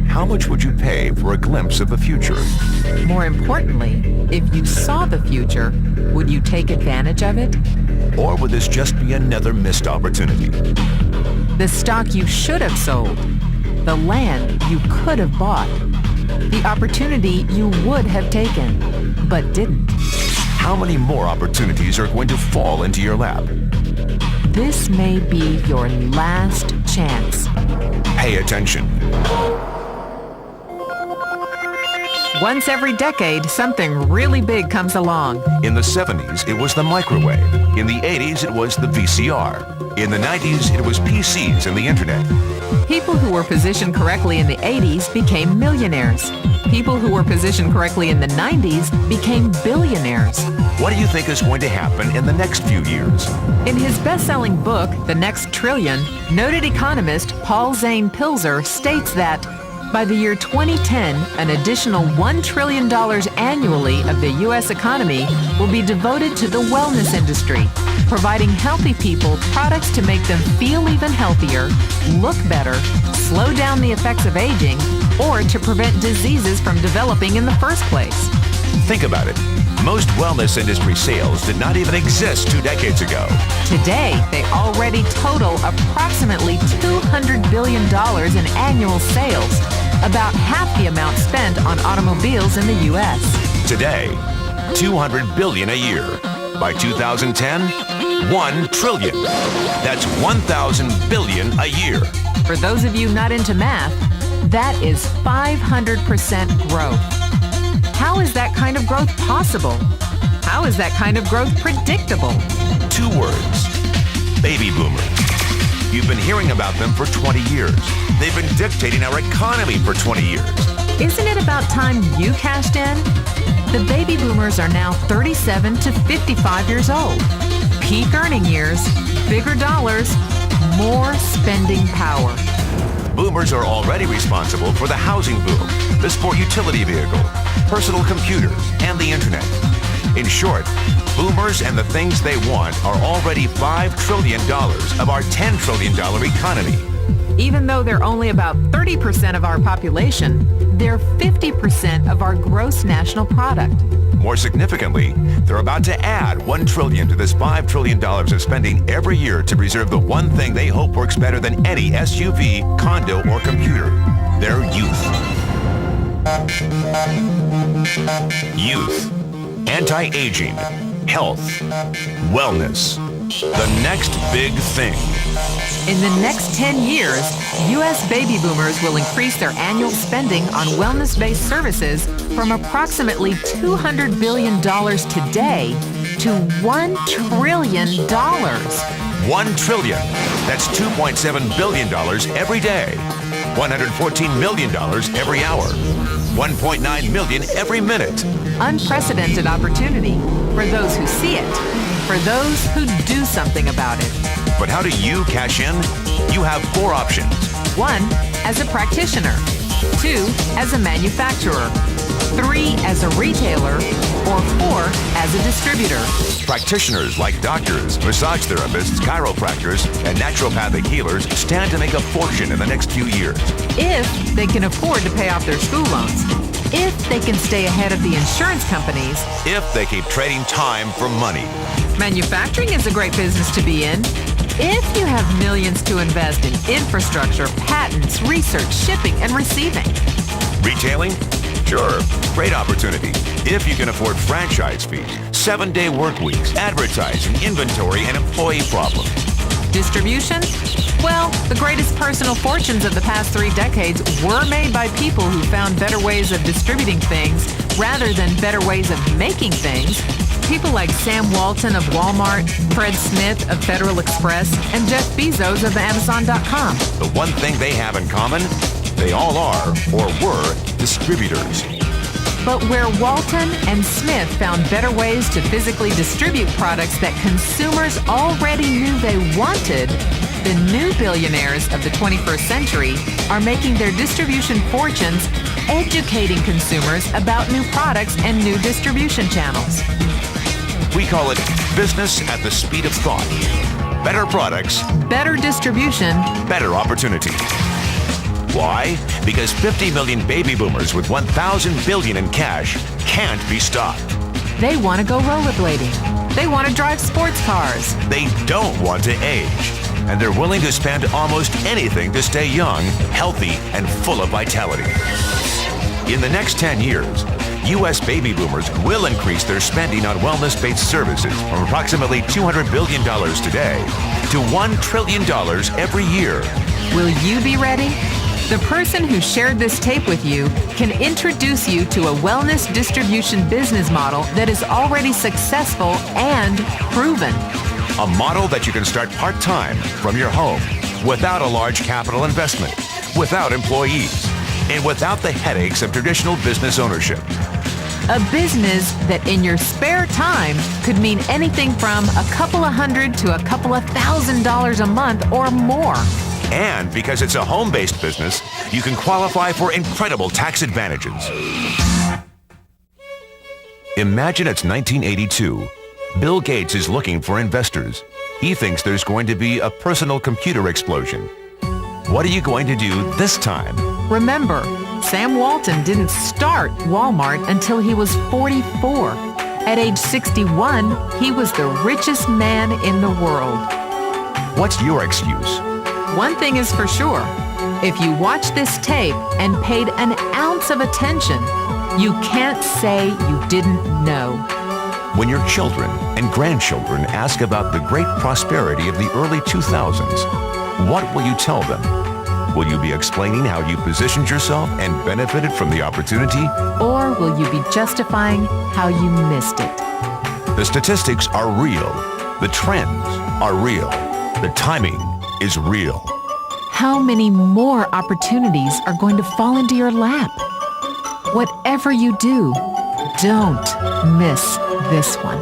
How much would you pay for a glimpse of the future? More importantly, if you saw the future, would you take advantage of it? Or would this just be another missed opportunity? The stock you should have sold, the land you could have bought, the opportunity you would have taken, but didn't. How many more opportunities are going to fall into your lap? This may be your last chance. Pay attention. Once every decade, something really big comes along. In the 70s, it was the microwave. In the 80s, it was the VCR. In the 90s, it was PCs and the internet. People who were positioned correctly in the 80s became millionaires. People who were positioned correctly in the 90s became billionaires. What do you think is going to happen in the next few years? In his best-selling book, The Next Trillion, noted economist Paul Zane Pilzer states that by the year 2010, an additional $1 trillion annually of the U.S. economy will be devoted to the wellness industry, providing healthy people products to make them feel even healthier, look better, slow down the effects of aging, or to prevent diseases from developing in the first place. Think about it. Most wellness industry sales did not even exist 2 decades ago. Today, they already total approximately $200 billion in annual sales, about half the amount spent on automobiles in the U.S. Today, $200 billion a year. By 2010, $1 trillion. That's 1,000 billion a year. For those of you not into math, that is 500% growth. How is that kind of growth possible? How is that kind of growth predictable? 2 words. Baby boomers. You've been hearing about them for 20 years. They've been dictating our economy for 20 years. Isn't it about time you cashed in? The baby boomers are now 37 to 55 years old. Peak earning years, bigger dollars, more spending power. Boomers are already responsible for the housing boom, the sport utility vehicle, personal computers, and the internet. In short, boomers and the things they want are already $5 trillion of our $10 trillion economy. Even though they're only about 30% of our population, they're 50% of our gross national product. More significantly, they're about to add $1 trillion to this $5 trillion of spending every year to preserve the one thing they hope works better than any SUV, condo, or computer: their youth. Youth. Anti-aging. Health. Wellness. The next big thing. In the next 10 years, U.S. baby boomers will increase their annual spending on wellness-based services from approximately $200 billion today to $1 trillion. $1 trillion. That's $2.7 billion every day. $114 million every hour. $1.9 million every minute. Unprecedented opportunity for those who see it, for those who do something about it. But how do you cash in? You have 4 options. 1, as a practitioner. 2, as a manufacturer. 3, as a retailer. Or 4, as a distributor. Practitioners like doctors, massage therapists, chiropractors, and naturopathic healers stand to make a fortune in the next few years. If they can afford to pay off their school loans. If they can stay ahead of the insurance companies. If they keep trading time for money. Manufacturing is a great business to be in. If you have millions to invest in infrastructure, patents, research, shipping, and receiving. Retailing? Sure, great opportunity. If you can afford franchise fees, 7-day work weeks, advertising, inventory, and employee problems. Distribution? Well, the greatest personal fortunes of the past 3 decades were made by people who found better ways of distributing things rather than better ways of making things. People like Sam Walton of Walmart, Fred Smith of Federal Express, and Jeff Bezos of Amazon.com. The one thing they have in common, they all are, or were, distributors. But where Walton and Smith found better ways to physically distribute products that consumers already knew they wanted, the new billionaires of the 21st century are making their distribution fortunes educating consumers about new products and new distribution channels. We call it business at the speed of thought. better products, better distribution, better opportunity. Why? Because 50 million baby boomers with 1,000 billion in cash can't be stopped. they want to go rollerblading. They want to drive sports cars. They don't want to age. And they're willing to spend almost anything to stay young, healthy, and full of vitality. In the next 10 years, U.S. baby boomers will increase their spending on wellness-based services from approximately $200 billion today to $1 trillion every year. Will you be ready? The person who shared this tape with you can introduce you to a wellness distribution business model that is already successful and proven. A model that you can start part-time from your home without a large capital investment, without employees, and without the headaches of traditional business ownership. A business that in your spare time could mean anything from a couple of $100 to a couple of $1,000 a month or more. And because it's a home-based business, you can qualify for incredible tax advantages. Imagine it's 1982. Bill Gates is looking for investors. He thinks there's going to be a personal computer explosion. What are you going to do this time? Remember, Sam Walton didn't start Walmart until he was 44. At age 61, he was the richest man in the world. What's your excuse? One thing is for sure. If you watch this tape and paid an ounce of attention, you can't say you didn't know. When your children and grandchildren ask about the great prosperity of the early 2000s, what will you tell them? Will you be explaining how you positioned yourself and benefited from the opportunity? Or will you be justifying how you missed it? The statistics are real. The trends are real. The timing is real. How many more opportunities are going to fall into your lap? Whatever you do, don't miss this one.